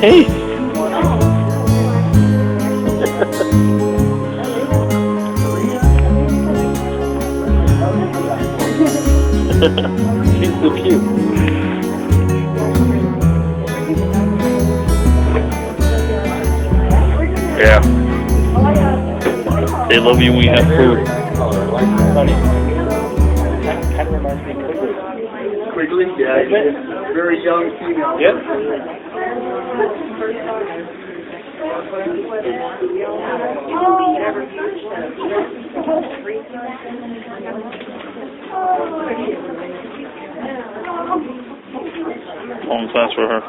Hey. She's so cute. Yeah. They love you when you have food. Honey. Kind of reminds me of Quigley. Quigley? Yeah, he's a very young female. Yep. Home class for her.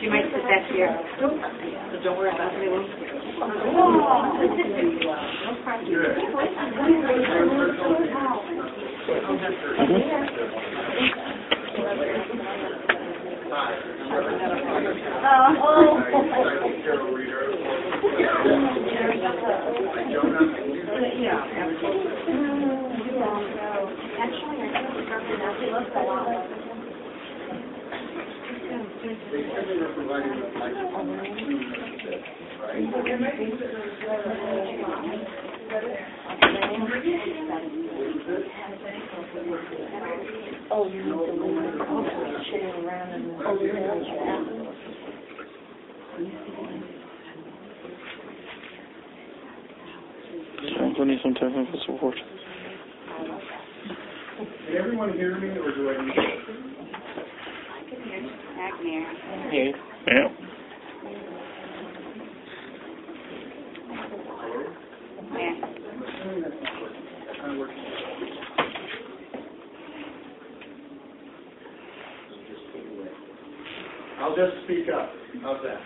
She might sit back here, so don't worry about it. Oh, you need to leave shitting around and I need some technical support. Can everyone hear me, or do I need to? Yeah. Yeah. I'll just speak up. How's that?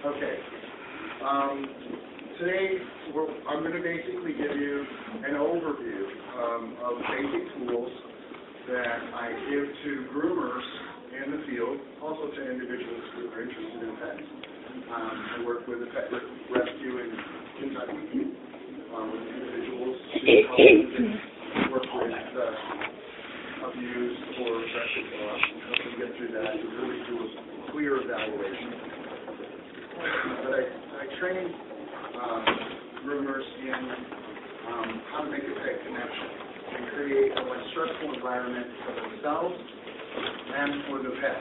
Okay. Today, I'm going to basically give you an overview of basic tools that I give to groomers in the field, also to individuals who are interested in pets. I work with a pet rescue in Kentucky with individuals who help them work with abused or aggressive dogs and help them get through that and really do a clear evaluation. But I train groomers in how to make a pet connection and create a less stressful environment for themselves and for the pet.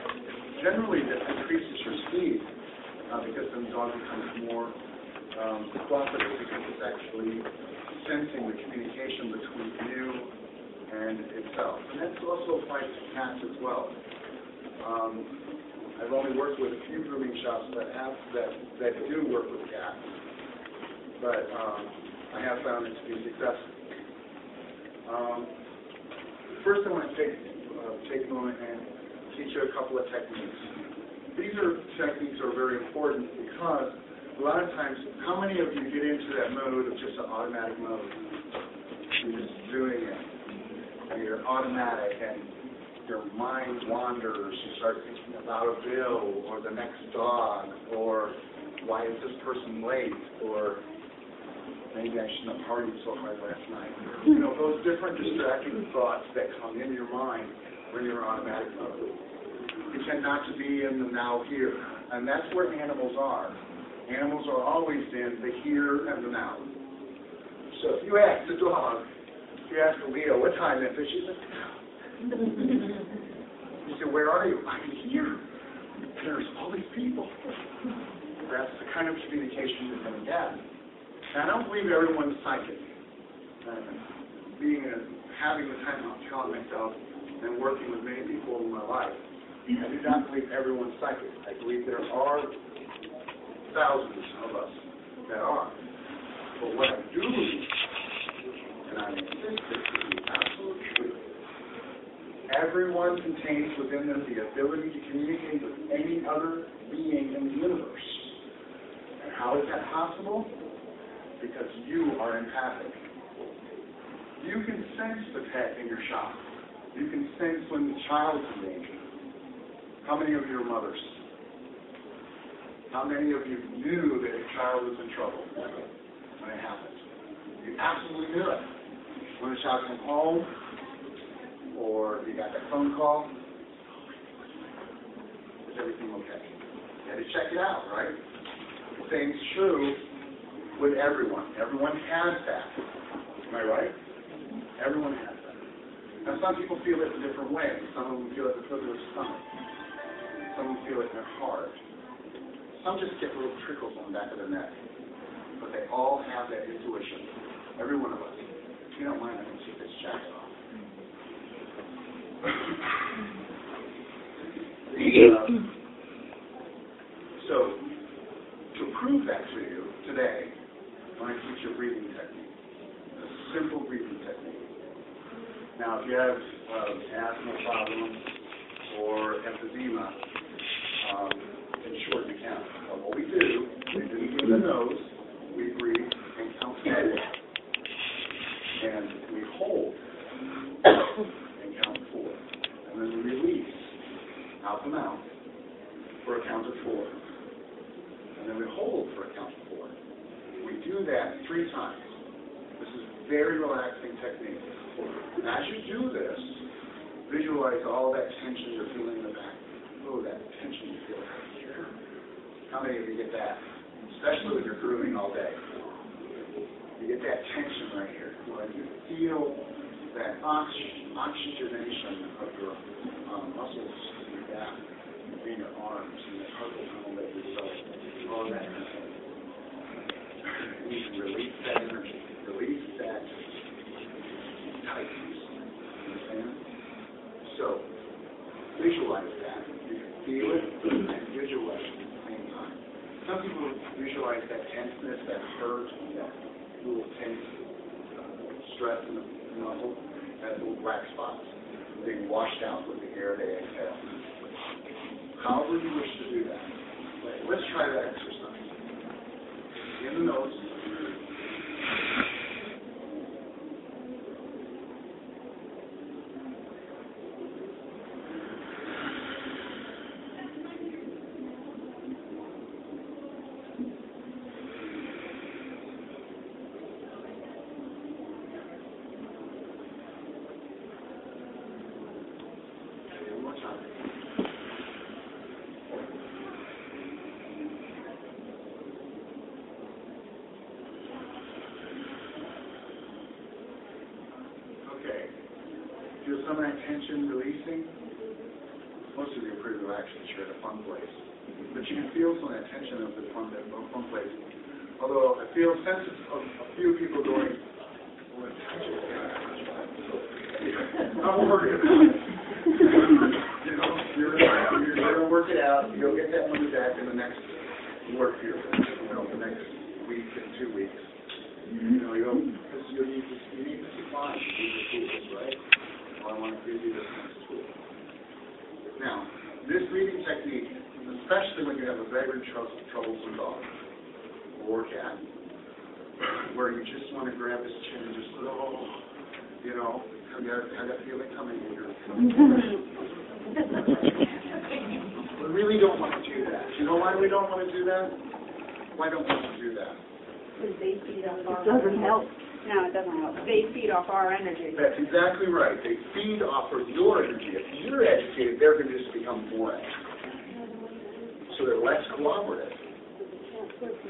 Generally, that increases your speed because the dog becomes more cooperative because it's actually sensing the communication between you and itself. And that also applies to cats as well. I've only worked with a few grooming shops that do work with cats, but I have found it to be successful. First, I want to take a moment and teach you a couple of techniques. These techniques are very important because a lot of times, how many of you get into that mode of just an automatic mode? You're just doing it, and you're automatic, and your mind wanders. You start thinking about a bill, or the next dog, or why is this person late, or maybe I shouldn't have partied so hard last night. You know, those different distracting thoughts that come in your mind when you're in automatic mode. You tend not to be in the now here, and that's where animals are. Animals are always in the here and the now. So if you ask the dog, if you ask Leo, what time is it? She says, you say, where are you? I'm here. There's all these people. That's the kind of communication you're going to get. And I don't believe everyone's psychic. Having the time I'll tell myself and working with many people in my life, I do not believe everyone's psychic. I believe there are thousands of us that are. But what I do believe, and I insist this to be absolute truth, everyone contains within them the ability to communicate with any other being in the universe. And how is that possible? Because you are empathic. You can sense the pet in your shop. You can sense when the child's in danger. How many of you are mothers? How many of you knew that a child was in trouble when it happened? You absolutely knew it when a child out from home, or you got that phone call. Is everything okay? You had to check it out, right? The same's true with everyone. Everyone has that. Am I right? Everyone has that. Now, some people feel it a different way. Some of them feel it because of their stomach. Some of them feel it in their heart. Some just get little trickles on the back of their neck. But they all have that intuition. Every one of us. If you don't mind, I can take this jacket off. So, to prove that to you today, I'm going to teach you a breathing technique. A simple breathing technique. Now, if you have asthma problem or emphysema, in short, you can. But what we do, we breathe through the nose, we breathe and count forward. And we hold and count 4. And then we release out the mouth for a count of 4. And then we hold for a count of 4. We do that 3 times. This is a very relaxing technique. And as you do this, visualize all that tension you're feeling in the back. Oh, that tension you feel right here. How many of you get that? Especially when you're grooming all day. You get that tension right here. When you feel that oxygenation of your muscles in your back, in your arms, and the carpal tunnel that you felt, all that kind of thing. You can release that energy, release that tightness. Understand? So, visualize that. You can feel it and visualize it at the same time. Some people visualize that tenseness, that hurt, that little tense stress in the muscle, that little black spots being washed out with the air they exhale. However you wish to do that. Let's try that exercise. In the nose. One more time. Feel some of that tension releasing. Most of you are pretty relaxed and you're at a fun place. But you can feel some of that tension of the fun place. Although I feel sense of a few people going, I'm worried about it. You know, you're going to work it out. You'll get that money back in the next work period. You know, the next week and 2 weeks. You know, because you need to supply these tools, right? I want to give you this next tool. Now, this breathing technique, especially when you have a very troublesome dog or cat, where you just want to grab his chin and just go, you know, have that feeling coming in your We really don't want to do that. You know why we don't want to do that? Why don't we want to do that? Because they feed off our energy. It doesn't help. No, it doesn't help. They feed off our energy. That's exactly right. They feed off of your energy. If you're agitated, they're going to just become more agitated. So they're less cooperative.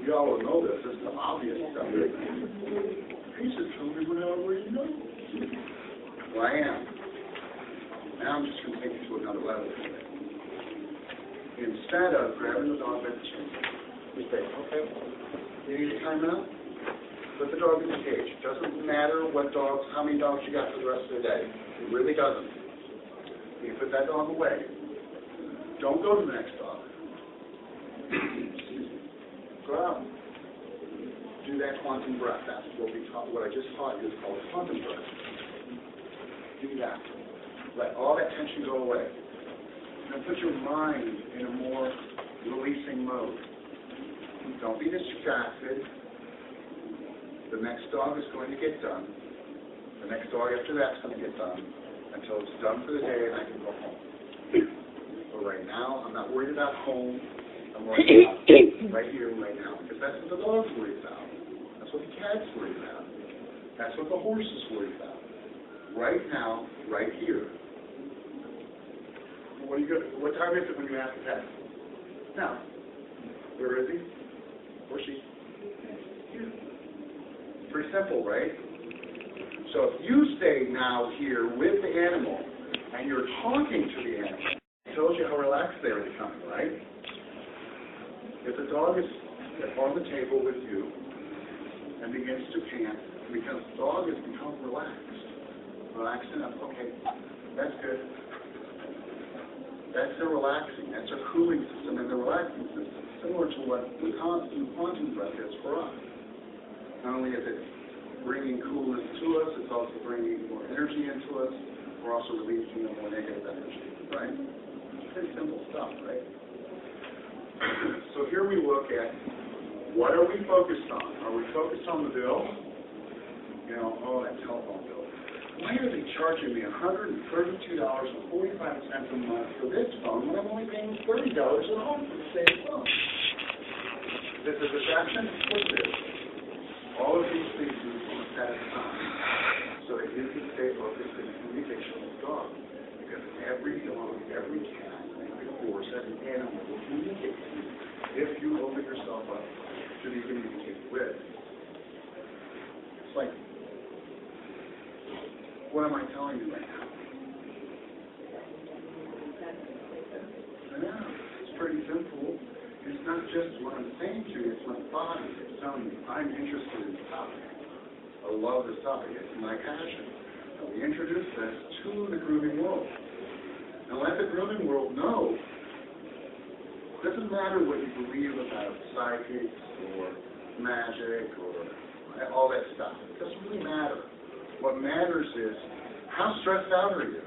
You all will know this. This is the obvious stuff. He said, tell me where you know. Well, I am. Now I'm just going to take you to another level. Instead of grabbing the dog by the chin, we say, okay, you need a timeout? Put the dog in the cage. It doesn't matter how many dogs you got for the rest of the day. It really doesn't. You put that dog away. Don't go to the next dog. Excuse me. Go out. Do that quantum breath. That's what I just taught you is called quantum breath. Do that. Let all that tension go away. And put your mind in a more releasing mode. Don't be distracted. The next dog is going to get done. The next dog after that's going to get done until it's done for the day and I can go home. But right now, I'm not worried about home. I'm worried about right here and right now. Because that's what the dog's worried about. That's what the cat's worried about. That's what the horse is worried about. right now, right here. What time is it when you have to test? Now. Where is he? Or she? Here. Pretty simple, right? So if you stay now here with the animal and you're talking to the animal, it tells you how relaxed they are becoming, right? If the dog is on the table with you and begins to pant, because the dog has become relaxed enough, okay, that's good. That's their relaxing, that's their cooling system and their relaxing system, similar to what the quantum breath is for us. Not only is it bringing coolness to us, it's also bringing more energy into us. We're also releasing the more negative energy, right? It's pretty simple stuff, right? So here we look at what are we focused on? Are we focused on the bill? You know, oh, that telephone bill. Why are they charging me $132.45 a month for this phone when I'm only paying $30 at home for the same phone? Is this a distraction? Of course it is. All of these things we want to set aside so that you can stay focused in communication with God. Because every dog, every cat, every horse, every animal will communicate with you if you open yourself up to be communicated with. It's like, what am I telling you right now? Yeah, it's pretty simple. It's not just what I'm saying to you, it's my body that's telling me I'm interested in this topic. I love this topic. It's my passion. And we introduce this to the grooming world. And let the grooming world know it doesn't matter what you believe about psychics or magic or all that stuff. It doesn't really matter. What matters is, how stressed out are you?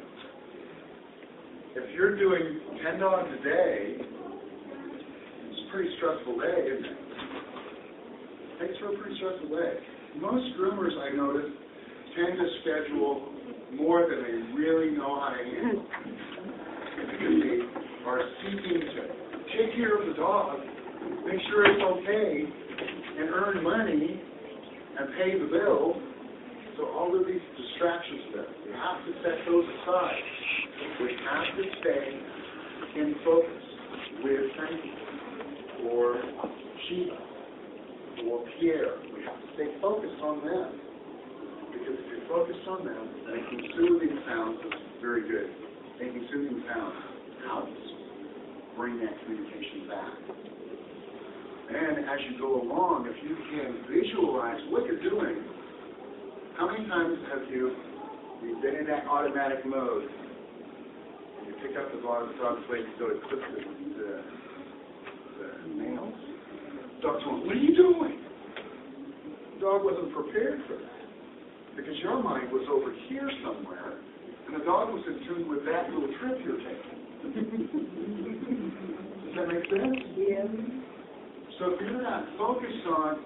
If you're doing 10 dogs a day, it's a pretty stressful day, isn't it? Takes for a pretty stressful day. Most groomers, I notice, tend to schedule more than they really know how to handle. Because they are seeking to take care of the dog, make sure it's okay, and earn money, and pay the bill. So all of these distractions there, we have to set those aside. We have to stay in focus with Frankie, or Shiva, or Pierre. We have to stay focused on them. Because if you're focused on them, making soothing sounds is very good. Making soothing sounds helps bring that communication back. And as you go along, if you can visualize what you're doing, how many times have you've been in that automatic mode? And you pick up the dog's plate and go to clip the nails. Dog's going, what are you doing? The dog wasn't prepared for that. Because your mind was over here somewhere, and the dog was in tune with that little trip you're taking. Does that make sense? Yeah. So if you're not focused on,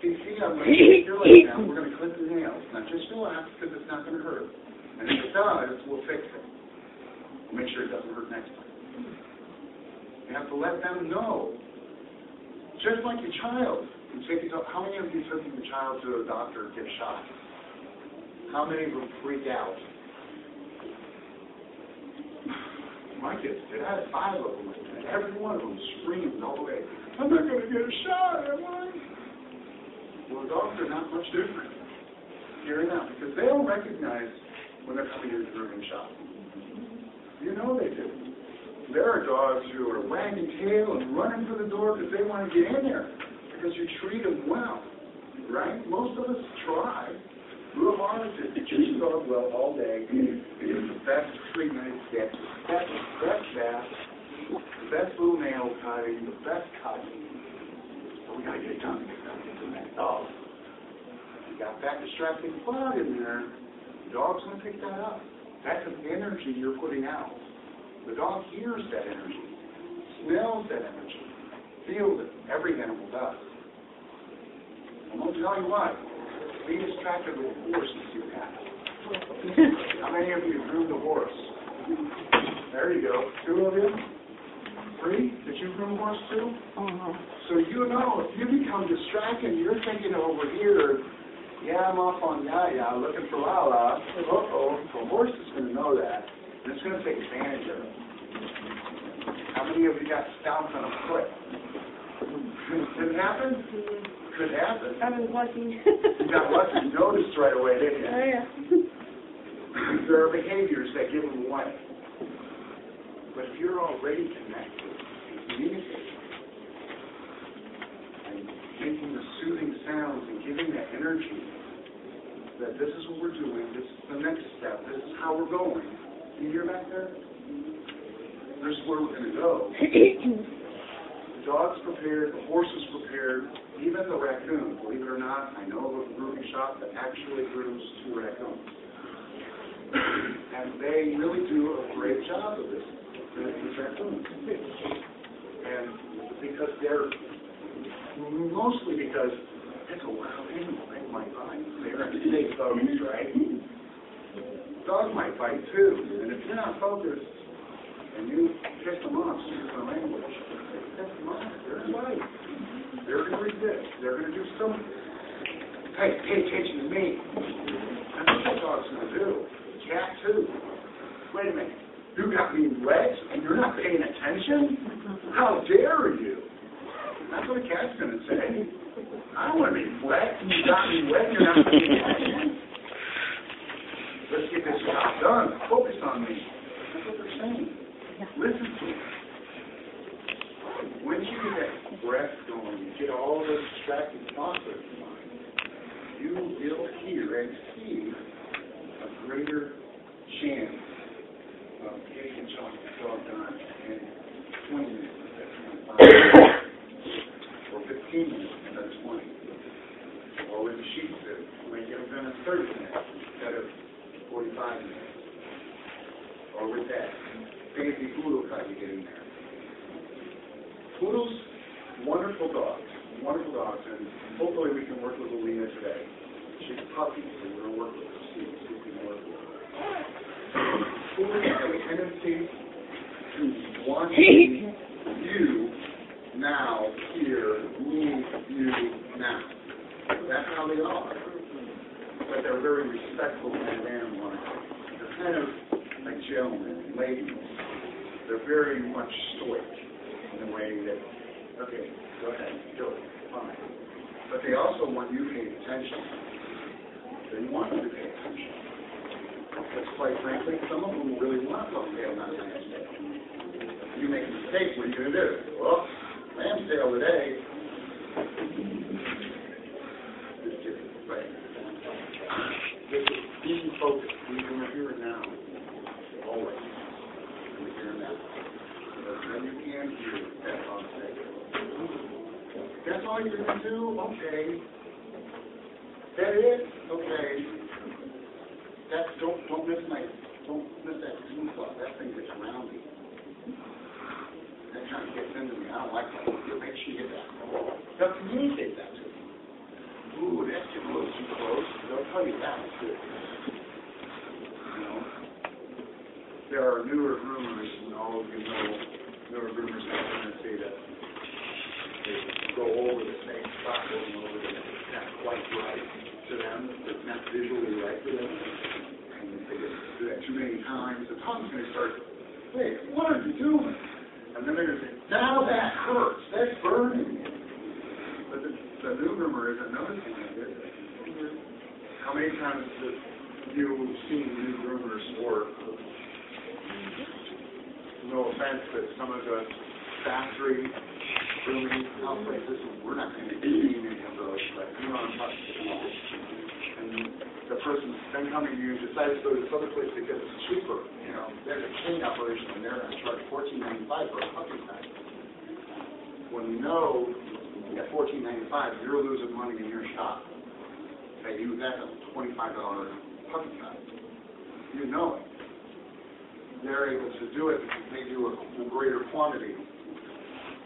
see, I'm going to take your leg down, we're going to clip the nails. Now just relax, because it's not going to hurt. And if it does, we'll fix it. We'll make sure it doesn't hurt next time. You have to let them know. Just like your child. How many of you took your child to a doctor to get shot? How many of them freak out? My kids did. I had 5 of them, and every one of them screamed all the way, I'm not going to get a shot, am I? Well, the dogs are not much different. Hearing out, because they don't recognize when they're coming into the grooming shop. You know they do. There are dogs who are wagging tail and running for the door because they want to get in there, because you treat them well, right? Most of us try real hard to treat the dog well all day. It's the best treatment it gets, the best bath, the best little nail cutting, the best cutting. But we got to get it done. That dog. You got that distracting thought in there, the dog's going to pick that up. That's an energy you're putting out. The dog hears that energy, smells that energy, feels it. Every animal does. I'm going to tell you what. Be distracted with a horse if you have. How many of you groomed a horse? There you go. 2 of you? 3? Did you groom a horse too? So you know, if you become distracted, you're thinking over here, Yeah, I'm off on Yaya looking for Lala. Uh-oh, the horse is going to know that, and it's going to take advantage of it. How many of you got stomped on a foot? Did it happen? Could happen. I was lucky. You got lucky. You noticed right away, didn't you? Oh, yeah. There are behaviors that give them away. But if you're already connected and communicating and making the soothing sounds and giving that energy that this is what we're doing, this is the next step, this is how we're going. You hear back there? This is where we're going to go. The dog's prepared, the horse is prepared, even the raccoon. Believe it or not, I know of a grooming shop that actually grooms 2 raccoons. And they really do a great job of this, these raccoons. And because they're, mostly because it's a wild animal, they might bite. They're in safe dogs, right? Dog might bite too, and if you're not focused, and you piss them off, excuse my language, piss them off, they're going to bite. They're going to resist. They're going to do something. Hey, pay attention to me. That's what that dog's going to do. Cat too. Wait a minute. You got me wet and you're not paying attention? How dare you? That's what a cat's going to say. I don't want to be wet and you got me wet and you're not paying attention. Let's get this job done. Focus on me. That's what they're saying. Listen to it. Once you get that breath going, you get all those distracting thoughts out of your mind, you will hear and see a greater chance of getting the job done in 20 minutes instead of 25 or 15 minutes instead of 20. Or with the sheep suit, you might get them done in 30 minutes instead of 45 minutes. Or with that fancy poodle cut you get in there. Poodles, wonderful dogs, and hopefully we can work with Alina today. She's a puppy, so we're going to work with her, see if we can work with her. Poodles have a tendency to want you now, here, me, you, now. That's how they are. But they're very respectful kind of animal. They're kind of like gentlemen, ladies. They're very much stoic in a way that, okay, go ahead, do it, fine. But they also want you paying attention. They want you to pay attention. But quite frankly, some of them really want to tail not lamb's tail. You make a mistake, what are you going to do? Well, lamb's tail today. Right. Just being focused, being in the here and now, always. In the here and now. Then you can hear that on stage. That's all you're going to do? Okay. That is? Okay. That's, don't miss that team club. That thing gets around me. That kind of gets into me. I don't like that. Make sure you get that. Now communicate that to me. Ooh, that's getting a little too close. They'll tell you that too. You know? There are newer groomers, and all of you know, newer groomers have a tendency to go over the same spot, going over it. It's not quite right to them. It's not visually right to them. And if they do that too many times, the tongue's going to start, wait, what are you doing? And then they're going to say, now that hurts. That's burning. But the new groomer isn't noticing it, is it? How many times have you seen new groomers work? No offense, but some of the factory grooming places, we're not going to be seeing any of those, but you know what I'm talking about. And the person's then coming to you, decides to go to this other place because it's cheaper. You know, there's a chain operation and they're going to charge $14.95 for a puppy cut. When you know at $14.95, you're losing money in your shop. Hey, that's a $25 puppy cut. You know it. They're able to do it because they do a greater quantity.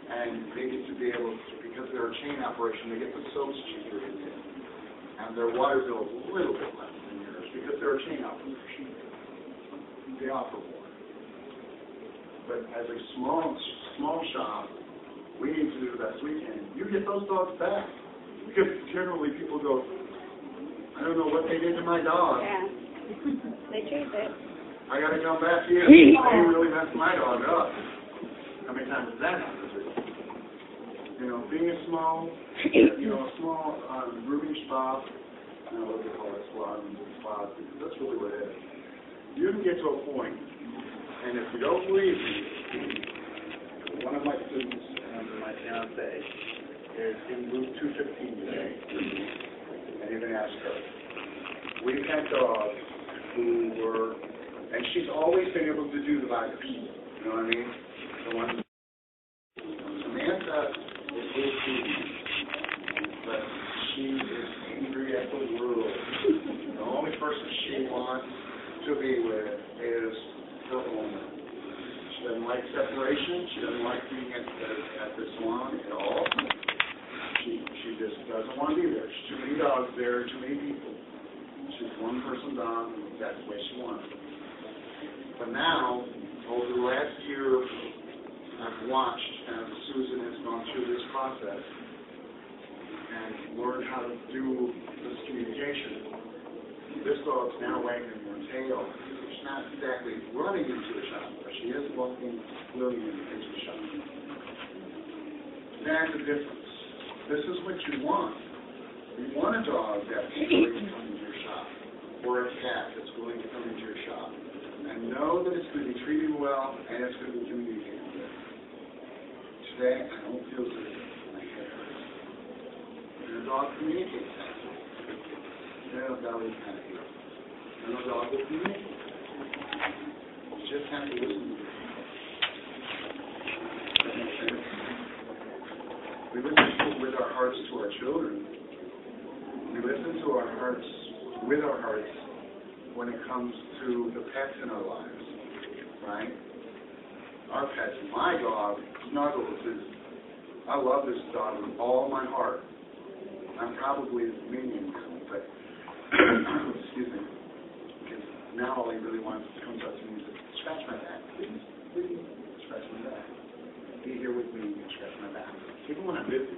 And they get to be able to, because they're a chain operation, they get the soaps cheaper than you. And their water bill is a little bit less than yours because they're a chain operation. They offer more. But as a small shop, we need to do the best we can. You get those dogs back. Because generally people go, I don't know what they did to my dog. Yeah. They changed it. I gotta come back here. They really messed my dog up. How many times has that happened to you? You know, being a small grooming shop, I don't know what they call it, spa, that's really what it is. You can get to a point, and if you don't believe me, one of my students and my fiance is in booth 215 today, and you can ask her. We've had dogs who were, and she's always been able to do the bites, you know what I mean? The one, Samantha is really cute, but she is angry at the world. The only person she wants to be with is her owner. She doesn't like separation. She doesn't like being at the salon at all. She just doesn't want to be there. There's too many dogs there, too many people. She's one person dog, and that's the way she wants it. But now, over the last year, I've watched as Susan has gone through this process and learned how to do this communication. This dog's now wagging her tail. She's not exactly running into the shop, but she is walking William into the shop. That's the difference. This is what you want. You want a dog that's willing to come into your shop, or a cat that's willing to come into your shop, and know that it's going to be treated well and it's going to be communicated with. Today, I don't feel good. My head hurts. And the dog communicates that. Then the belly kind of heals. And the dog will communicate. You just have to listen to it. Does that make sense? We listen with our hearts to our children. We listen to our hearts with our hearts when it comes to the pets in our lives, right? Our pets, my dog, Snuggles, I love this dog with all my heart. I'm probably his minion now, but, excuse me, because now all he really wants is comes up to me and says, scratch my back, please, please, scratch my back. Be here with me and scratch my back. Even when I'm busy,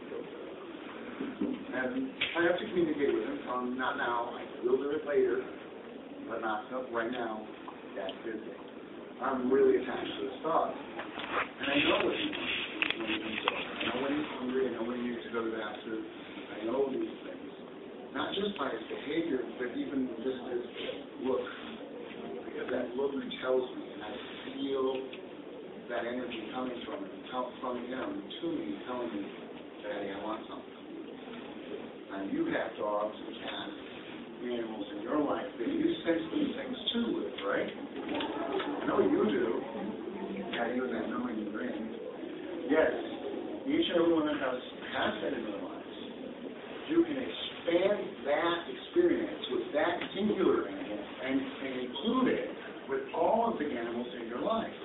and I have to communicate with him, tell him, not now, I will do it later, but not right now, that's busy. I'm really attached to this dog. And I know what he wants when he comes over. I know when he's hungry, I know when he needs to go to the bathroom. I know these things. Not just by his behavior, but even just his look. Because that look tells me, and I feel that energy coming from him, to me, telling me, Daddy, I want something. Now, you have dogs and cats, animals in your life that you sense these things too with, right? I know you do. Yeah, you and that knowing ring. Yes, each and every one of us has that in their lives. You can expand that experience with that singular animal and include it with all of the animals in your life.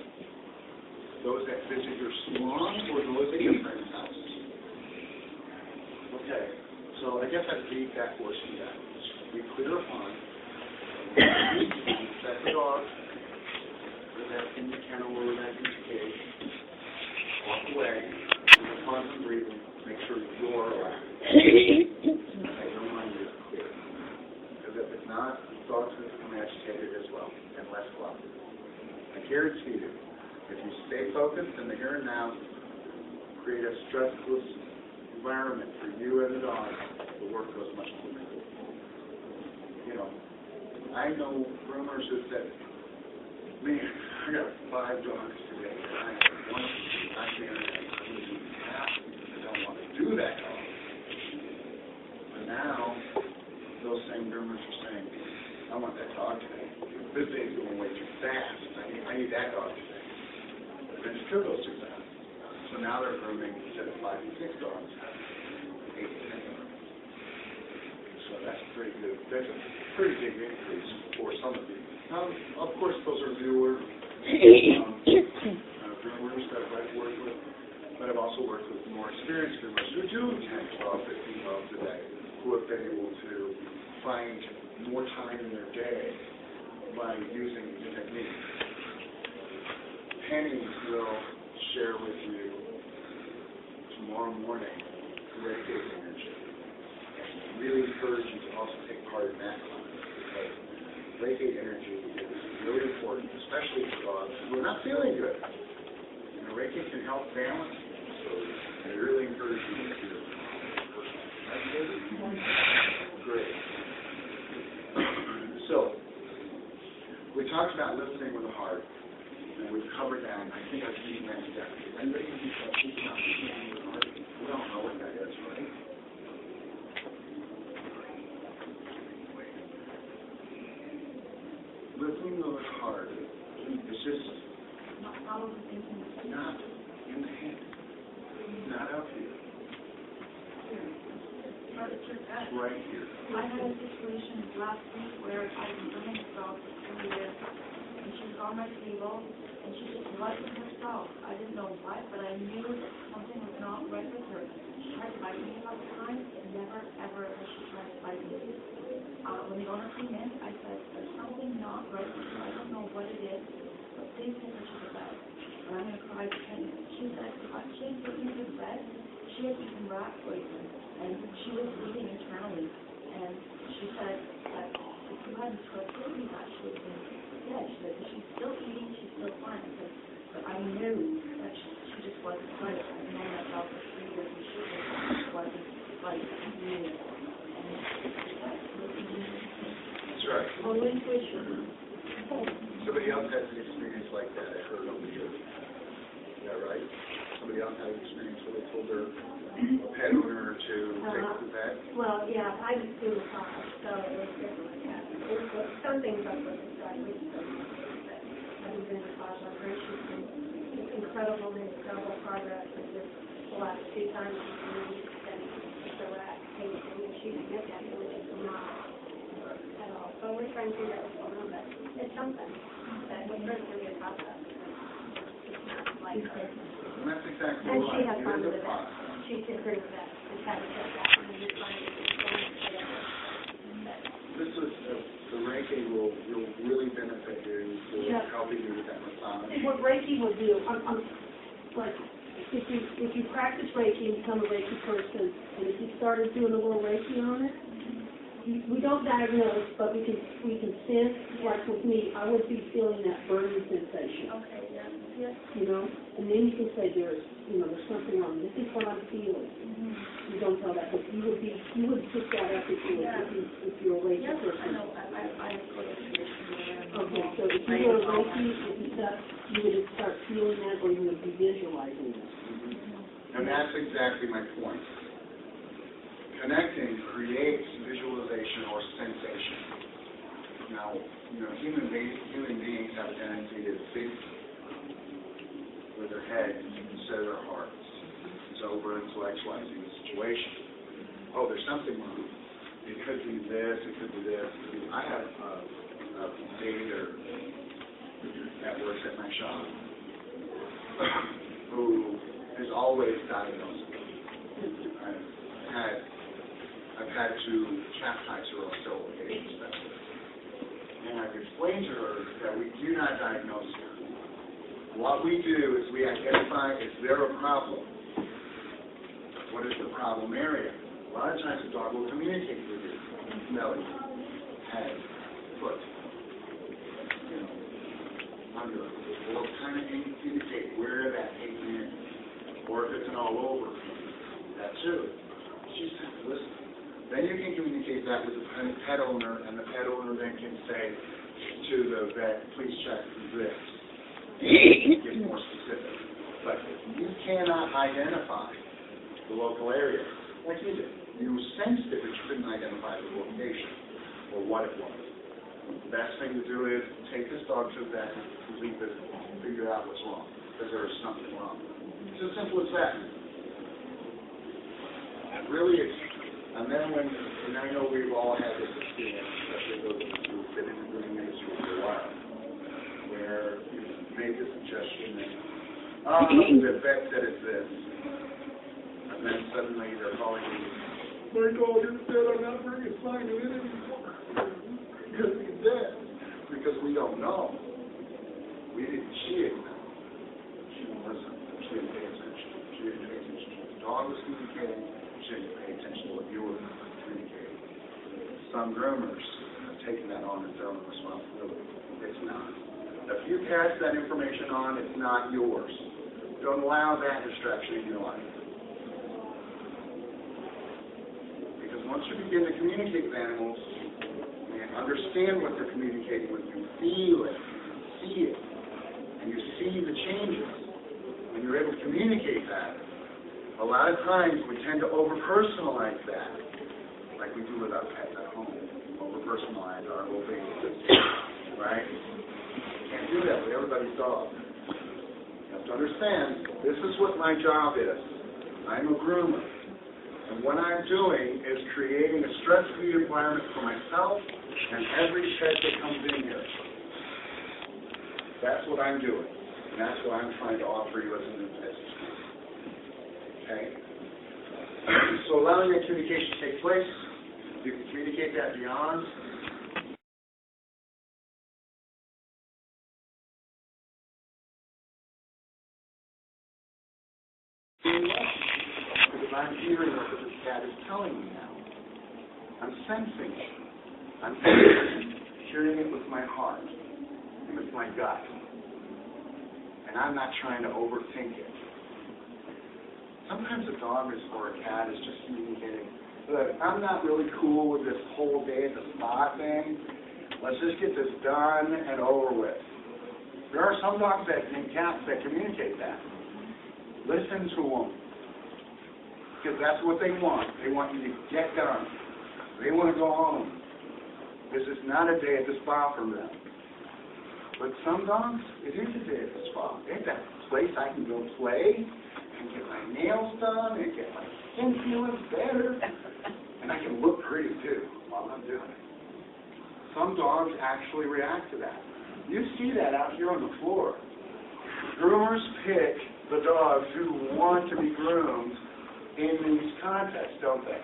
Those that visit your salon or those at your friend's house. Okay, so I guess I'd leave that portion of that. Be clear upon that the dog, or that in the kennel or that in the cage, walk away, and upon some breathing, make sure you're alive. I don't mind you clear. Because if it's not, the dog's going to become agitated as well, and less cooperative. I guarantee you, if you stay focused in the here and now, create a stressless environment for you and the dog, the work goes much quicker. You know, I know groomers who said, man, I got 5 dogs today, and I have one I don't want to do that dog. But now, those same groomers are saying, I want that dog today. This day's going way too fast. I need that dog today. And it's still goes too fast. So now they're grooming, instead of 5 to 6 dogs, 8 to 10 dogs. So that's pretty good. That's a pretty big increase for some of these. Now, of course, those are newer groomers that I've worked with, but I've also worked with more experienced groomers who do 10, 12, 15 dogs a day, who have been able to find more time in their day by using the technique. Penny will share with you tomorrow morning great energy. really encourage you to also take part in that class, because Reiki energy is really important, especially for dogs who are not feeling good. You know, Reiki can help balance you, so I really encourage you to do it. That's good? Great. So, we talked about listening with the heart, and we've covered that, and I think I've seen that together. Does anybody have any questions about listening with the heart? We don't know what that is, right? Listening with the heart is just not in the head, not up here. It's right here. I had a situation last week where I was living myself for 2 years, and she was on my table, and she just wasn't herself. I didn't know what, but I knew that something was not right with her. She tried to fight me a couple times, and never, ever has she tried to fight me. When the owner came in, I said, there's something not right with her. I don't know what it is, but please take her to the bed, or I'm going to cry to him. She said, she had put me to bed. She had eaten rat poison, and she was bleeding internally. And she said that if you hadn't twisted, you actually been dead. She said, she's still eating, she's still fine. I said, but I knew that she just wasn't right. I've known myself for 3 years, and she just wasn't right to me. And That's right. total intuition. Somebody else has an experience like that, I heard over here. Is that right? Somebody else had an experience where they told their pet owner to take the vet? Well, yeah, I was doing the process, so it was different. Yeah. It was something about what the guy was doing. I was in the massage on her. She's been just incredible and incredible progress. And just the last 2 times she's really been the rat patient, and she didn't get that, which is not at all. So we're trying to figure out what's going on, but it's something that was certainly a process. It's not like her. And that's exactly And right. she has It fun is with a it. process. She can agree with that. It's having said that, and then you're trying to get going together. This is, the Reiki will really benefit you for Yeah. helping you with that massage. What Reiki will do, like, if you practice Reiki and become a Reiki person, and if you started doing a little Reiki on it, we don't diagnose, but we can sense, like with me, I would be feeling that burning sensation. Okay, yeah. You know, and then you can say there's something wrong. This is what I'm feeling. You don't tell that, but you would pick that up if you're a Reiki Yes, person. I know. I have good experience. Okay, so if you were a Reiki, you would start feeling that, or you would be visualizing it. And that's exactly my point. Connecting creates visualization or sensation. Now, human beings have a tendency to think with their head instead of their hearts. It's over-intellectualizing the situation. Oh, there's something wrong. It could be this, it could be this. I have a dater that works at my shop who is always diagnosed. I've had to chastise her on several occasions that way. And I've explained to her that we do not diagnose her. What we do is we identify, is there a problem? What is the problem area? A lot of times the dog will communicate with you. Belly, head, foot, under. It will kind of indicate where that pain is. Or if it's an all over, that too. You just have to listen. Then you can communicate that with the pet owner, and the pet owner then can say to the vet, please check this. Get more specific. But you cannot identify the local area like you did. You sensed it, but you couldn't identify the location or what it was. The best thing to do is take this dog to the vet, complete visit, figure out what's wrong, because there is something wrong. It's as simple as that. It really is. And then and I know we've all had this experience, especially those of us who've been in the grooming industry for a while, where you make a suggestion and, the vet said it's this. And then suddenly they're calling you, my dog is dead, I'm not bringing sign of it anymore. Because he's dead. Because we don't know. She didn't know. She didn't listen. She didn't pay attention. She didn't pay attention to what the dog was communicating. She didn't pay attention to what you were communicating. some groomers have taken that on as their own responsibility. It's not. If you pass that information on, it's not yours. Don't allow that distraction in your life. Because once you begin to communicate with animals and understand what they're communicating with you, feel it, see it, and you see the changes, when you're able to communicate that, a lot of times we tend to over-personalize that, like we do with our pets at home. Over-personalize our little babies, right? You can't do that with everybody's dog. You have to understand, this is what my job is. I'm a groomer. And what I'm doing is creating a stress-free environment for myself and every pet that comes in here. That's what I'm doing. And that's what I'm trying to offer you as a new business. Okay? So allowing that communication to take place, you can communicate that beyond. Because I'm hearing what this cat is telling me now. I'm sensing it. I'm hearing it with my heart and with my gut. And I'm not trying to overthink it. Sometimes a dog or a cat is just communicating, look, I'm not really cool with this whole day at the spa thing. Let's just get this done and over with. There are some dogs and cats that communicate that. Listen to them. Because that's what they want. They want you to get done. They want to go home. This is not a day at the spa for them. But some dogs, it is a day at the spa. It's that place I can go play and get my nails done and get my skin feeling better. And I can look pretty, too, while I'm doing it. Some dogs actually react to that. You see that out here on the floor. Groomers pick the dogs who want to be groomed in these contests, don't they?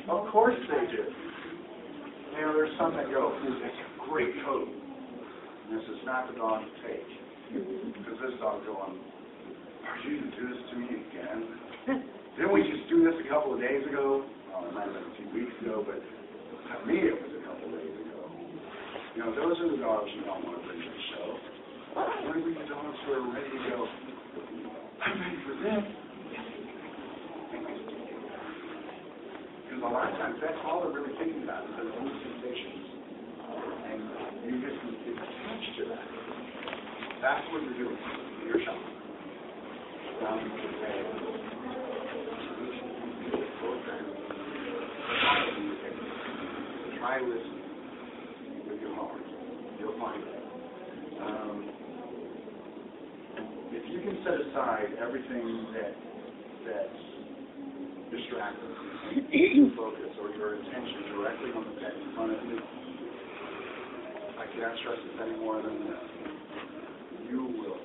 Of course they do. You know, there's some that go, that's a great coat. And this is not the dog to take. Because this dog going, are you going to do this to me again? Didn't we just do this a couple of days ago? Well, it might have been a few weeks ago, but to me it was a couple of days ago. You know, those are the dogs you don't want to bring to the show. You want to bring the dogs who are ready to go, I'm ready for this. Because a lot of times that's all they're really thinking about is their own sensations. And you just get attached to that. That's what you're doing in your shop. Try listening with your heart. You'll find it. If you can set aside everything that's distracting, your focus or your attention directly on the pet in front of you, I can't stress this any more than this. You will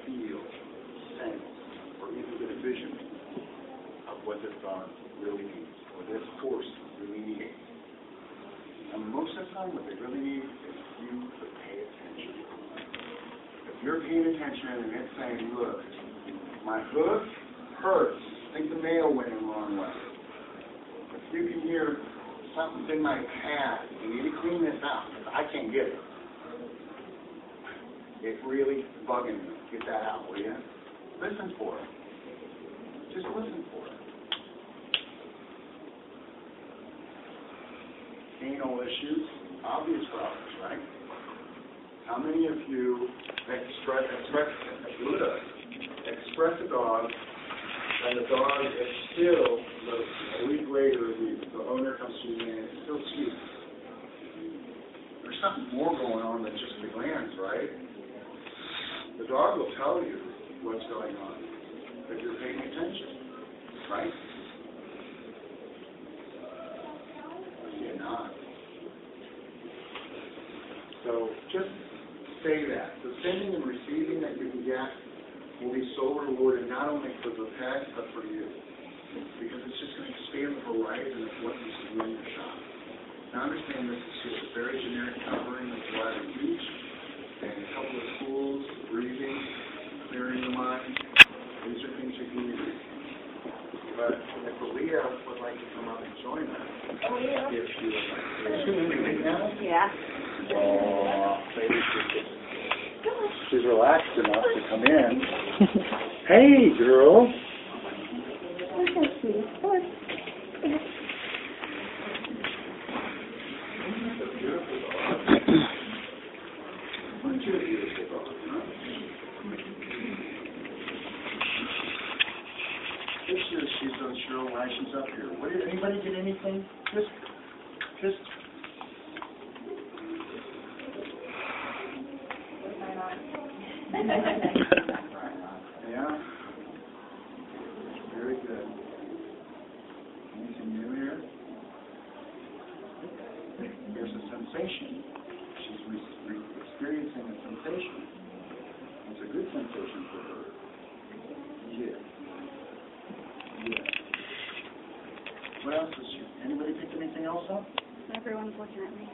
feel, sense, or even get a vision of what this dog really needs, or this horse really needs. And most of the time, what they really need is you to pay attention. If you're paying attention and it's saying, look, my hoof hurts, I think the nail went in the wrong way. If you can hear something's in my pad, you need to clean this out, because I can't get it. It's really bugging me. Get that out, will you? Listen for it. Just listen for it. Anal issues, obvious problems, right? How many of you express a dog, and the dog is still, a week later, the owner comes to you and it's still sweet? There's something more going on than just the glands, right? The dog will tell you what's going on if you're paying attention, right? You're not. So just say that. The sending and receiving that you can get will be so rewarding, not only for the pet, but for you. Because it's just going to expand the horizon of what you can do in your shop. Now understand this is just a very generic covering of what I teach, and a couple of tools, breathing, clearing the mind. These are things you can use. But if Leah would like to come up and join us, if she would like Yeah. Oh, baby, she's relaxed enough to come in. Hey, girl. She's unsure why she's up here. What did anybody get anything? Just. Yeah. Very good. Anything new here? There's a sensation. She's experiencing a sensation. It's a good sensation for her. Yeah. What else is she? Anybody pick anything else up? Everyone's looking at me.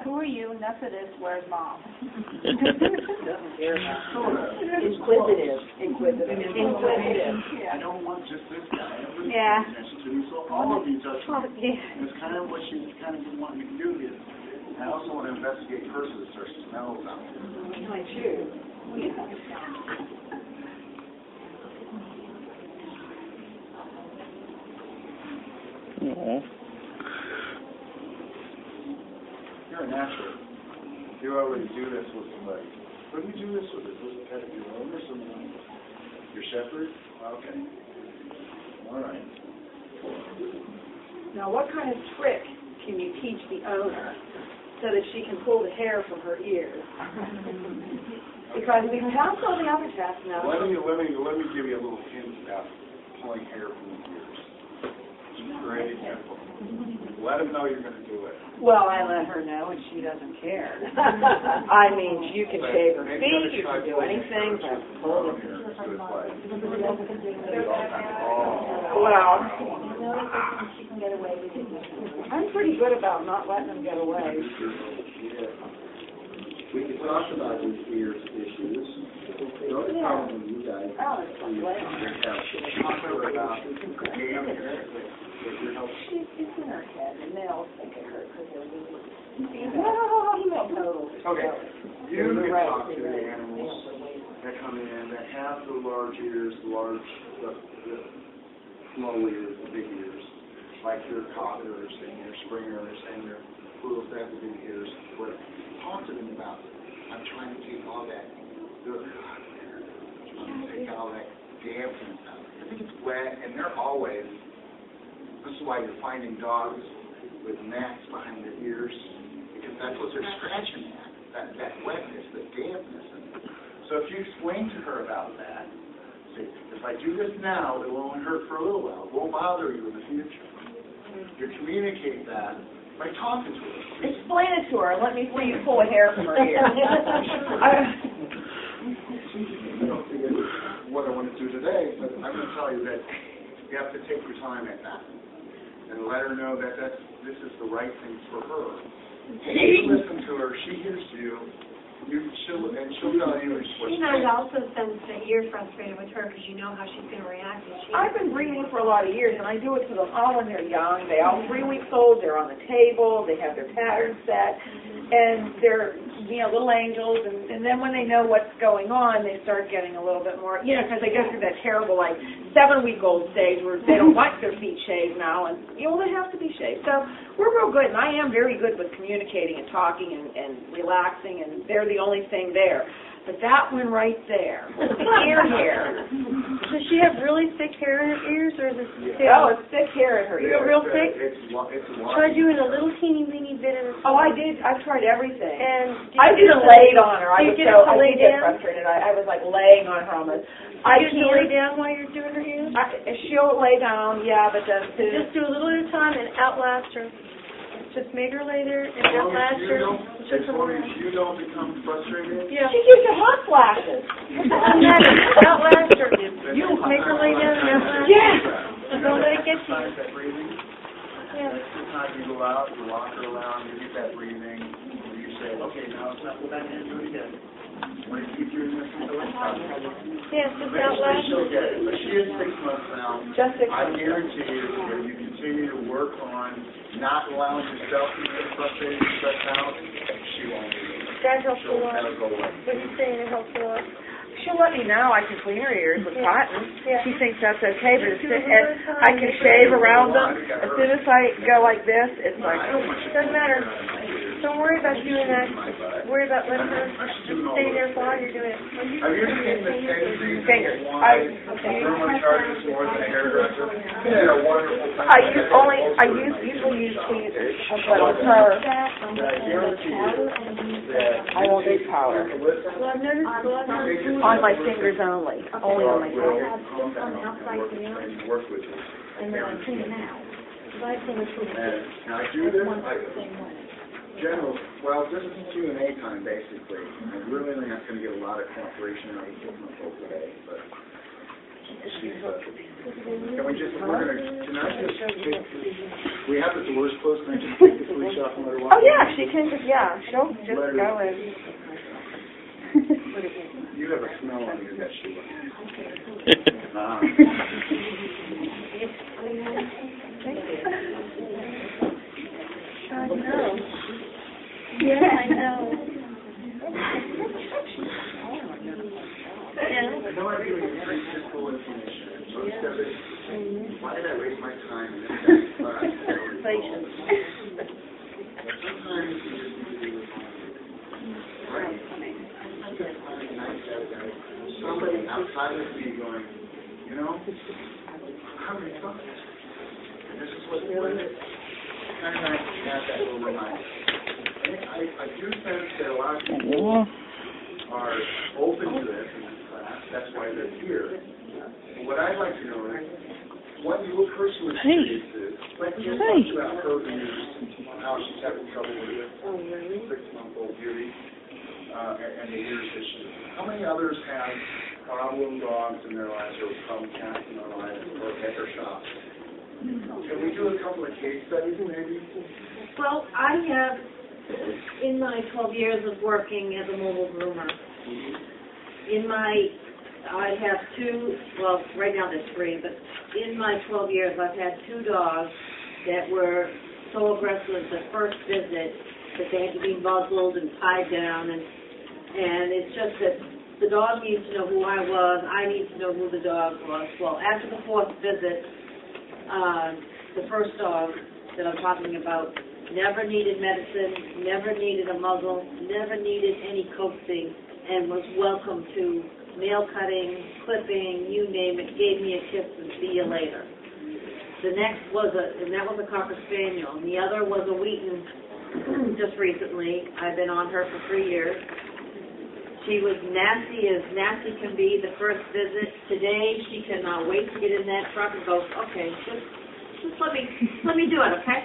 Who are you? Enough of this. Where's mom? Inquisitive. I don't want just this guy. Yeah. To me, so all of these are. And it's kind of what she's kind of been wanting to do here. I also want to investigate purses or smells out there. My shoes. You're a natural. You already do this with somebody. Who do you do this with? Is this a pet of your own or someone? Your shepherd? Okay. All right. Now, what kind of trick can you teach the owner so that she can pull the hair from her ears? Because we passed all the other tests now. Let me give you a little hint about pulling hair from the ears. Very simple. Let them know you're going to do it. Well, I let her know, and she doesn't care. I mean, you can shave her feet, you can do anything, but pull the hair. Well, I'm pretty good about not letting them get away. We can talk about these ears issues. The only problem with you guys is talk about It's in her head, and they'll think it hurt because they're losing. Okay, you can talk to the animals that come in that have the large ears, the small ears, the big ears, like your cotters and your springers and your poodles that have the big ears. Talk to them about it. I'm trying to take all that dirt out of there. I'm trying to take all that dampness out. I think it's wet, and they're always. This is why you're finding dogs with gnats behind their ears, because that's what they're scratching at, that wetness, the dampness. So if you explain to her about that, say, if I do this now, it will only hurt for a little while. It won't bother you in the future. You communicate that by talking to her. Explain it to her, and let me see you pull a hair from her ear. I don't think it's what I want to do today, but I'm going to tell you that you have to take your time at that and let her know that this is the right thing for her. You listen to her, she hears you, she'll tell you what She might also sense that you're frustrated with her because you know how she's going to react. I've been breeding for a lot of years, and I do it to them all when they're young. They all 3 weeks old. They're on the table. They have their patterns set, and they're little angels. And then when they know what's going on, they start getting a little bit more, because they go through that terrible 7-week-old stage where they don't like their feet shaved now, and they have to be shaved. So we're real good, and I am very good with communicating and talking and relaxing, and they're the only thing there. But that one right there, the ear hair. Does she have really thick hair in her ears, or is it Oh, it's thick hair in her ears. real thick? It's Try doing a little teeny weeny bit of. Oh, I did. I've tried everything. And I didn't lay on her. I you was get her to I lay did get down? frustrated. I was laying on her almost. You get her to lay down while you're doing her ears? She'll lay down, but then Just do a little at a time and outlast her. Just make her lay there and outlast her. As long as you don't become frustrated. Yeah. she gives you hot flashes. Outlast her. You make her lay down and outlast her. Yeah. Don't let it get you. That breathing. Yeah. Next time you go out, you walk her around, you get that breathing. You say, okay, now let's not go back and do it again. Want to keep doing this until it's done. Yes, just out loud. Eventually she'll get it, but she is 6 months now. Just 6 I months. guarantee you, if you continue to work on not allowing yourself to get frustrated and stressed out, she won't be. That helps a She'll lot. kind of go away. What are you saying? It helps a lot. She'll let me know I can clean her ears with cotton. Yeah. She thinks that's okay, but I can shave around them. As soon as I go like this, it's like, Doesn't matter. Don't worry about doing that. Worry about letting her stay there while you're doing it. Have you ever seen the tendency Fingers. why someone charges more than a hairdresser? Isn't it a wonderful thing? I usually use tweezers, but with her, I guarantee you that I won't use powder. Well, I've noticed a lot of times On my fingers only. Only on my fingers. Work with you. and then I clean them out. But I think it's really And now I do this, general, well, this is Q&A time, basically. I'm really not going to get a lot of cooperation out of my folks today, but can we just, can I just take, we have the doors closed, can I just take the police off and let her walk? Oh, yeah, she can, she'll just go in. You have a smell on you that she I know. Yeah, I know. Yeah. I know I'm giving you very simple information, so instead of, why did I waste my time in this class? Patience. Sometimes you just need to do it. Right. Somebody outside of me going, you know, how many thoughts? And this is what it is. Kind of nice to have that little reminder. I do sense that a lot of people are open to this in this class. That's why they're here. But what I'd like to know is what your personal experience is. Like you talked about her views on how she's having trouble with it. 6-month-old beauty and the ears issue. How many others have problem dogs in their lives or problem cats in their lives or pet or shops? Can we do a couple of case studies maybe? Well, I have, in my 12 years of working as a mobile groomer, I have two, well, right now there's 3, but in my 12 years I've had 2 dogs that were so aggressive at the first visit that they had to be muzzled and tied down, and it's just that the dog needs to know who I was, I need to know who the dog was. Well, after the 4th visit, the first dog that I'm talking about never needed medicine, never needed a muzzle, never needed any coaxing, and was welcome to nail cutting, clipping, you name it, gave me a kiss and see you later. The next was that was a Cocker Spaniel, and the other was a Wheaton just recently. I've been on her for 3 years. She was nasty as nasty can be the first visit. Today, she cannot wait to get in that truck and go, okay, just let me do it, okay?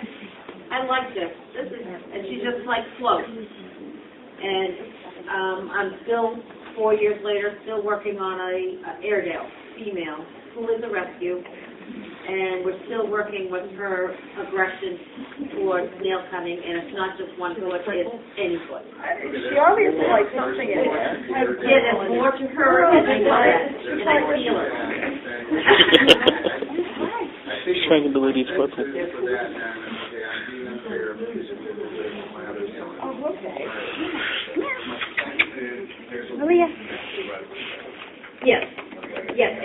I like this. And she just like floats. And I'm still 4 years later, still working on a Airedale female who is a rescue, and we're still working with her aggression towards nail cutting, and it's not just one foot, it's any foot. She obviously likes something in it. Yeah, there's more to her than that, and I feel it. Trying to delete each foot. Oh, okay. Yes,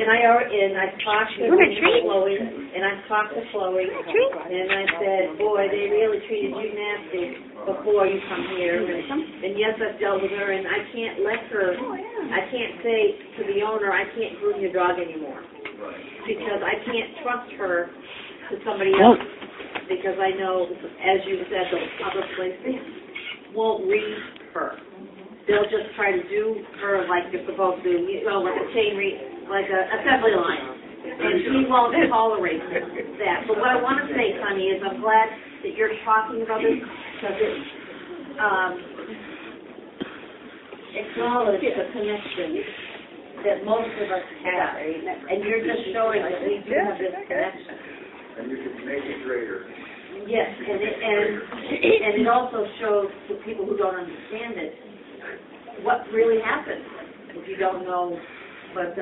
and I talked to Chloe, and I talked to Chloe, and I said, boy, they really treated you nasty before you come here, and yes, I've dealt with her, and I can't let her, I can't say to the owner, I can't groom your dog anymore, because I can't trust her to somebody else, because I know, as you said, those other places won't read her. They'll just try to do her like they're supposed to, like a chain like a assembly line. And she won't tolerate that. But what I want to say, Connie, is I'm glad that you're talking about this because it acknowledges the connection that most of us have. And you're just showing that we do have this connection. And you can make it greater. Yes, and it also shows to people who don't understand it what really happens if you don't know. But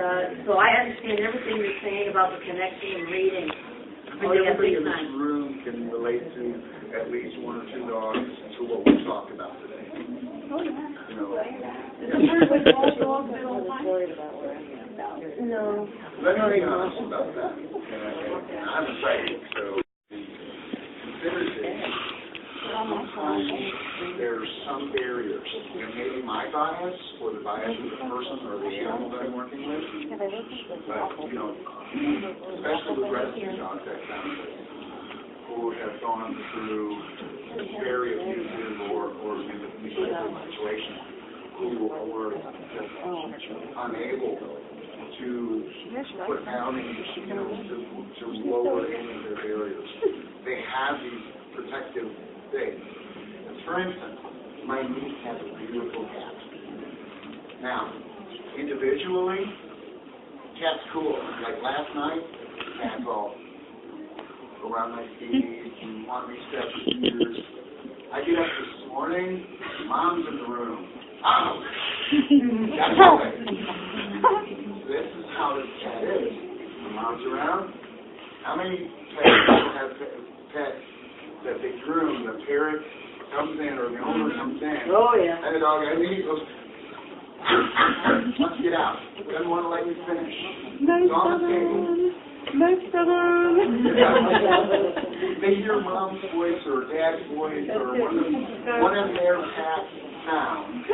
so I understand everything you're saying about the connecting and reading. I think everybody in this room can relate to at least one or two dogs to what we talked about today. Oh, yeah. You know, No. let me be honest about that. And I'm a psychic, so consider this. Sometimes there's some barriers. There may be my bias or the bias of the person or the animal that I'm working with. But, you know, especially with rescue dogs, I found that who have gone through very abusive or manipulative situations, who were just unable to put boundaries, you know, to lower any of their barriers. They have these protective things. For instance, my niece has a beautiful cat. Now, individually, cat's cool. Like last night, cat's all around my feet and want me to step his ears. I get up this morning, mom's in the room. Oh, that's away. This is how this cat is. The mom's around. How many pets have pets that they groom? The parent comes in or the owner comes in. Oh, yeah. And the dog, and he goes, let's get out. Doesn't want to let you finish. It's on the table. They hear mom's voice or dad's voice or one of their cats sound,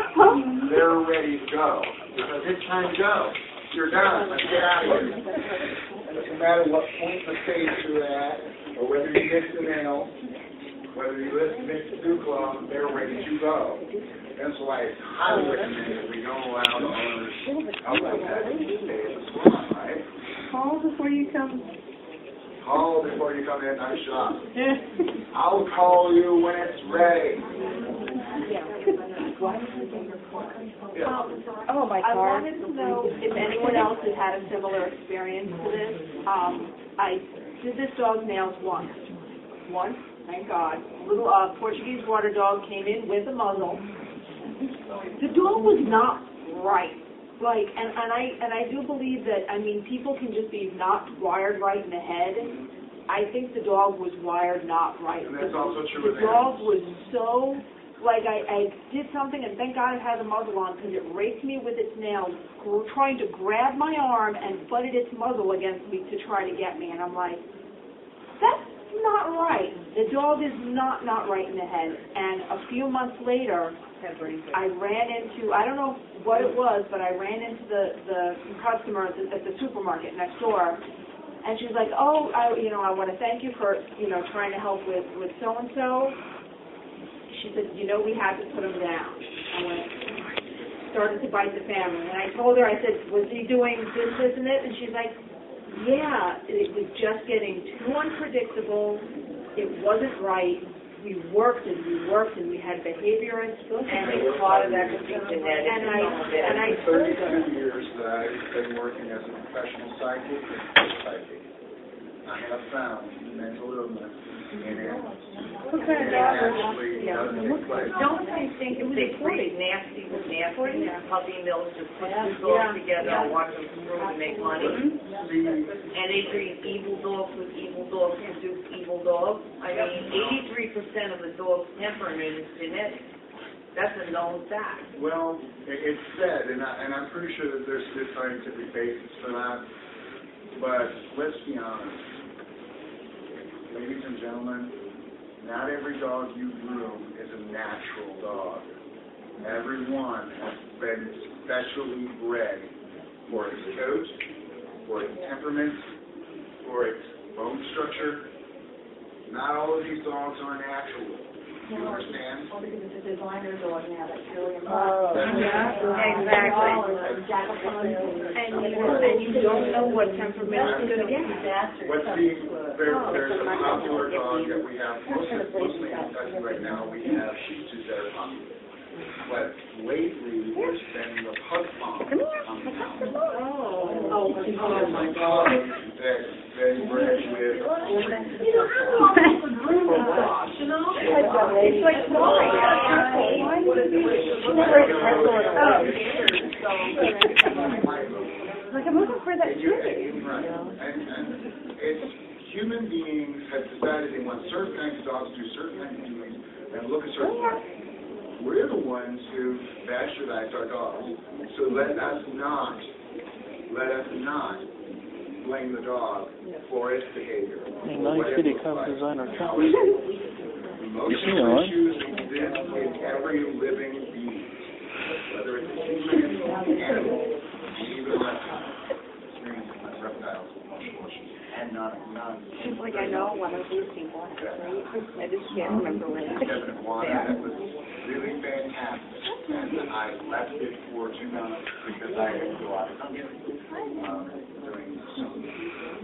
they're ready to go. Because it's time to go. You're done. Let's get out of here. Doesn't matter what point in the stage you're at, or whether you mix the nail, whether you mix the dew claw, they're ready to go. That's why it's highly recommended that we don't allow the owners outside pets to stay at the salon, right? Call before you come. Call before you come in my shop. I'll call you when it's ready. Oh, my I God. wanted to know if anyone else has had a similar experience to this. I did this dog's nails once, thank God. Little Portuguese water dog came in with a muzzle. The dog was not right. Like, and I do believe that, I mean, people can just be not wired right in the head. I think the dog was wired not right. And that's also true with the dog was so, like, I did something, and thank God it had the muzzle on, because it raked me with its nails, trying to grab my arm and butted its muzzle against me to try to get me. And I'm like, that's not right. The dog is not right in the head. And a few months later, I ran into, I don't know what it was, but I ran into the customer at the supermarket next door, and she's like, oh, I want to thank you for, trying to help with so-and-so. She said, we had to put him down. Started to bite the family. And I told her, I said, was he doing this, and it? And she's like, yeah, it was just getting too unpredictable. It wasn't right. We worked and we had behaviorists, and a lot of that could be genetic. And I told her. 32 years that I've been working as a professional psychic, I have found mental illness in animals. What kind of It dog? actually does take place. Don't you think if they breed nasty with nasty, puppy mills just put two dogs together and watch them screw to make money? And they breed evil dogs with evil dogs produce evil dogs? I mean, 83% of the dog's temperament is genetic. That's a known fact. Well, it's said, and I'm pretty sure that there's good scientific basis for that, but let's be honest. Ladies and gentlemen, not every dog you groom is a natural dog. Everyone has been specially bred for its coat, for its temperament, for its bone structure. Not all of these dogs are natural. You understand? Well, because it's a designer dog now, that's really Oh, Exactly. And you don't know what temperament you're going to get. There's a popular dog that we have mostly in Kentucky right now. We have Shih Tzus that are popular. But lately, there's been the pug pom coming out. Oh, my God. That bred with Like, I'm looking for that And it's human beings have decided they want certain kinds of dogs to do certain kinds of doings and look a certain way. We're the ones who bastardize our dogs. So let us not blame the dog for its behavior. Nice city comes designer. Emotional issues exist in every living being, whether it's a human, animal, even reptiles, emotional issues, and none. Seems like I know one of these people. I just can't remember when. Kevin Iguana, that was really fantastic, and I left it for 2 months because I had to go out of country, doing some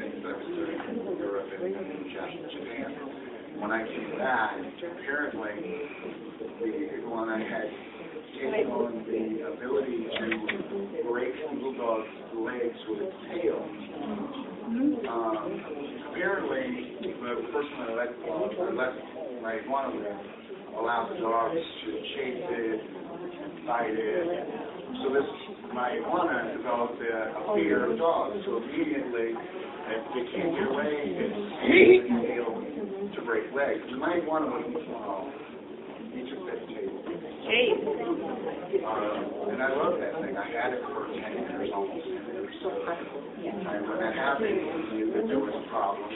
things I was doing in Europe and Japan. When I came back, apparently the iguana had taken on the ability to break little dog's legs with its tail. Apparently, the person I left my iguana with allowed the dogs to chase it, fight it. So my iguana developed a fear of dogs. So immediately, if they can't get away, it's tail to break legs. And my iguana wasn't small. He took that table. And I love that thing. I had it for 10 years, almost 10 years. And when that happened, I knew that there was a problem.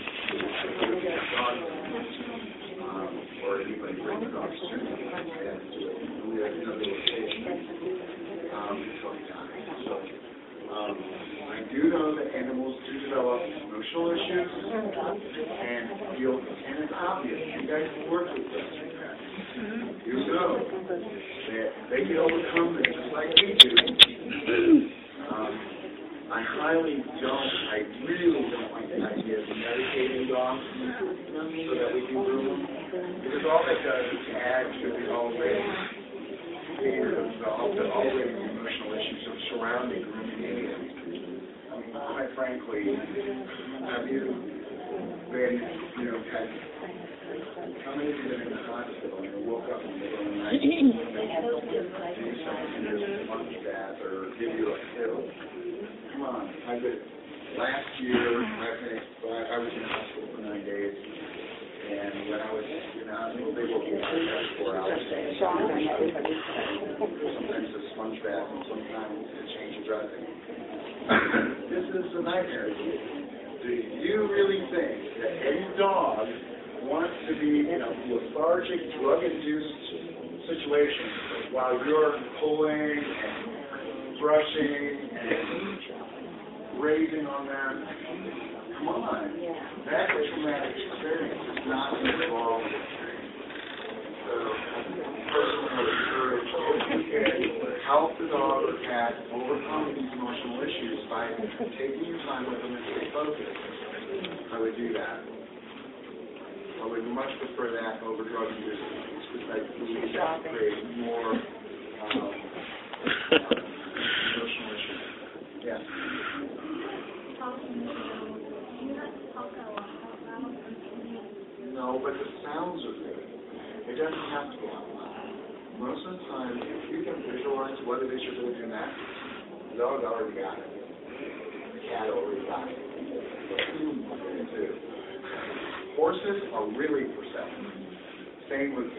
Or anybody bring the dogs to me. I had to do it. We had another location until he died. So I do know that animals do develop emotional issues and feel, and it's obvious. You guys work with them. You know that they can overcome this just like we do. I really don't like the idea of medicating dogs so that we can groom them. Because all that does is add to the already emotional issues of surrounding grooming anything. I mean, quite frankly, have you been, had how many of you have been in the hospital and woke up in the middle of the night and you something to lunch bath or give you a pill? Come on. Last year, I was in the hospital for 9 days, and when I was in the hospital, they woke me up every 4 hours. Sometimes a sponge bath, and sometimes a change of dressing. This is a nightmare. Do you really think that any dog wants to be in a lethargic, drug-induced situation while you're pulling and brushing and raising on them? Come on. That traumatic experience is not involved. So, personally, I would encourage if you can help the dog or cat overcome these emotional issues by taking your time with them and stay focused. I would do that. I would much prefer that over drug use because I believe that creates more emotional issues. Yes. No, but the sounds are good. It doesn't have to be out loud. Most of the time, if you can visualize what it is you're doing in that, the dog already got it. The cat already got it. Too. Horses are really perceptive. Same with,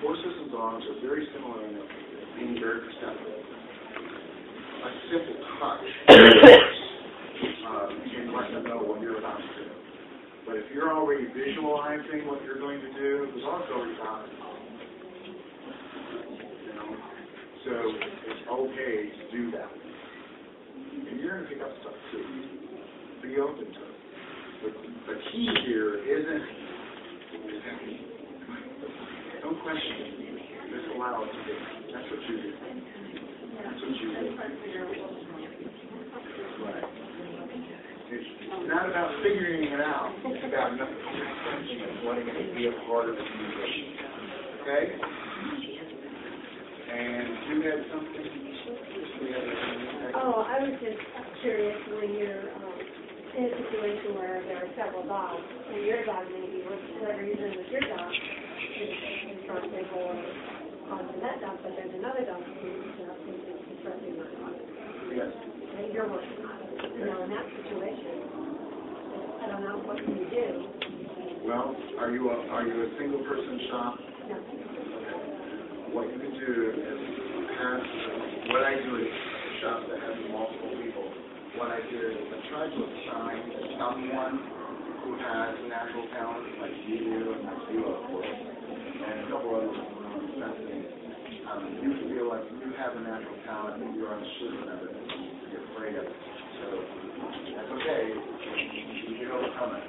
horses and dogs are very similar in being very perceptive. A simple touch can let them know what you're about to do. But if you're already visualizing what you're going to do, the dog's already got it. So it's okay to do that. And you're going to pick up stuff too. Be open to it. The key here isn't, don't question it. Just allow it to be. That's what you do. That's what you do. Right. It's not about figuring it out. It's about letting it be a part of the communication. Okay? And you had something? Oh, I was just curious when you're in a situation where there are several dogs, and your dog maybe, for whatever reason with your dog, is in front of or causing that dump, but there's another dump who's constructing my house. Yes. That you're working on. You know, in that situation, I don't know, what can you do? Well, are you a single person shop? No. What you can do is have, what I do is a shop that has multiple people. What I do is I try to assign someone who has natural talent, like you and like you, of course, and a couple other necessities. You feel like you have a natural talent and you're uncertain of it, you're afraid of it. So that's okay, you can overcome it.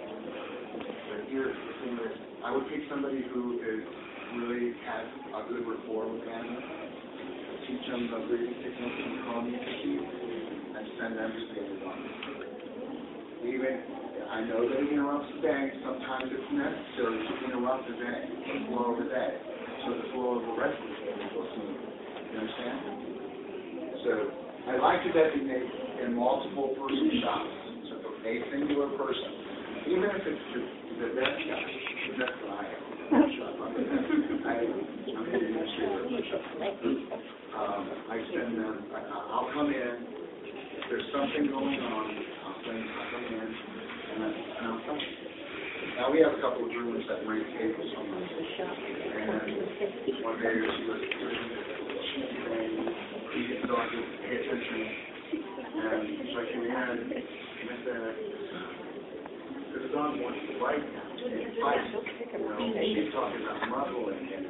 But here's the thing is, I would pick somebody who really has a good rapport with animals, teach them the breathing techniques and communication, and send them to the Amazon. Even, I know that it interrupts the day, sometimes it's necessary to interrupt the day, the flow of the day, so the flow of the rest of the day will go smooth. You understand? So, I like to designate in multiple person shops, so a singular person, even if it's the best guy, that's what I am. I'm the administrator of the shop. I send them, I'll come in, if there's something going on, I'll come in, and I'll come. Now, we have a couple of rooms that rent tables from us, and one day she was doing cheesy thing, you get the dog to pay attention, and so I came in, and I said, the dog wants to bite now. She's talking about muzzling and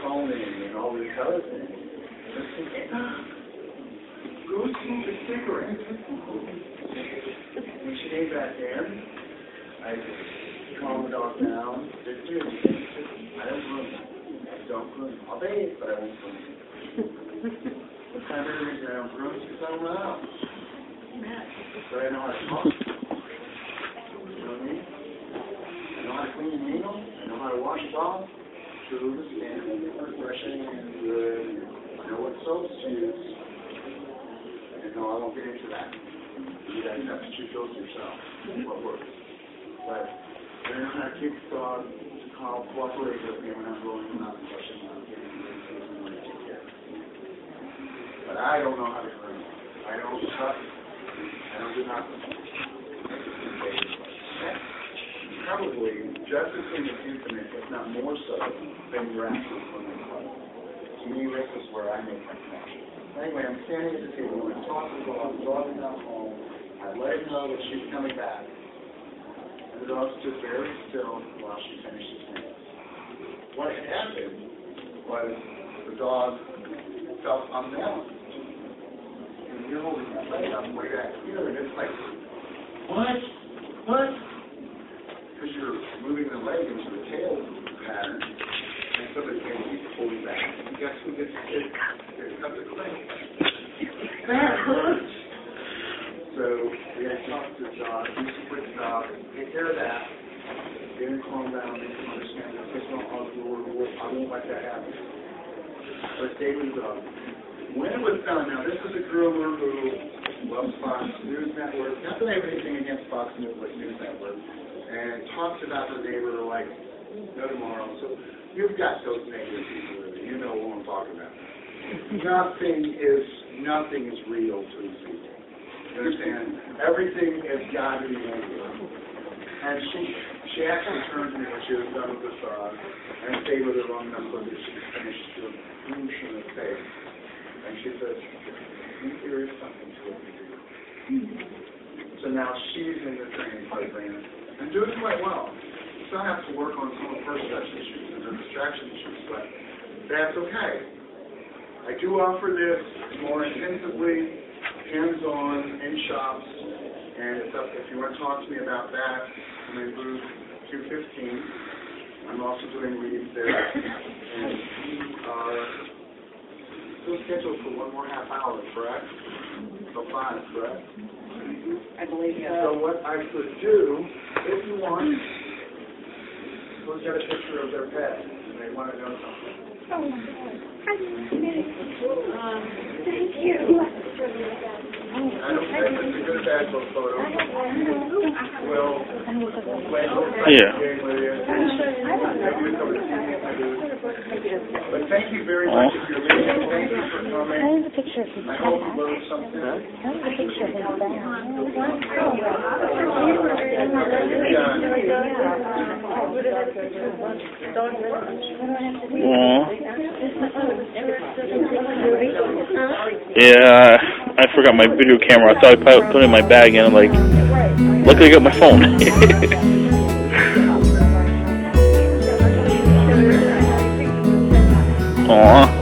combing and all these other things. Go smoke a cigarette. When she came back in, I calmed the dog down. Said, dude, I don't groom. I don't groom. I'll bathe, but I won't groom. The primary reason I don't groom is because I don't know how. But I know how to talk. You know what I mean? I know how to clean your nails. I know how to wash it off. True, and refreshing and good. I know what soaps to use. And no, I won't get into that. You guys have to choose those yourself. What works. But I know how to keep the dog to cooperate with me when I'm rolling them out and brushing them out. But I don't know how to groom. I don't cut. I don't do nothing. Probably just as intimate, if not more so, than your actual swimming club. To me, this is where I make my connection. Anyway, I'm standing at the table, and I'm talking to the dog is not home. I let him know that she's coming back. And the dog stood very still while she finished his nails. What had happened was the dog felt unbalanced. And you're holding that leg up way back here, and it's like, what? What? Because you're moving the leg into the tail pattern, and somebody can keep pulling back. And guess who gets hit? Here comes the leg. That hurts! So we had to talk to the dog, do some quick stuff, take care of that, get him calm down, make him understand that this don't I won't let that happen. But stay with the dog. When it was done, now this is a groomer who loves Fox News Network. Not that I have anything against Fox News Network. And talks about the neighbor like no tomorrow. So you've got those negative people with you. You know what I'm talking about. Nothing is real to these people. You understand? Everything has got to be negative. And she actually turned to me when she was done with the dog and stayed with her long enough so that she finished to a whoosh in the face. And she says, I think there is something to what we do. So now she's in the training program. And doing quite well. Still have to work on some of her stress issues and her distraction issues, but that's okay. I do offer this more intensively, hands-on, in shops, and it's up if you want to talk to me about that. I'm in booth 215. I'm also doing reads there, and we are still scheduled for one more half hour, correct? So 5, correct? I believe so. So what I could do, if you want, we'll get a picture of their pet, and they want to know something. Oh, my God. Thank you. I don't care if it's a good or bad photo. We'll play a little game with you. Maybe we come to see you if I do. But thank you very much if you're listening. Thank you for coming. I have a picture of his I hope you dad. learned something. I have a picture of his dad. Yeah, I forgot my video camera. I thought I put it in my bag, and I'm like, luckily I got my phone. Aw.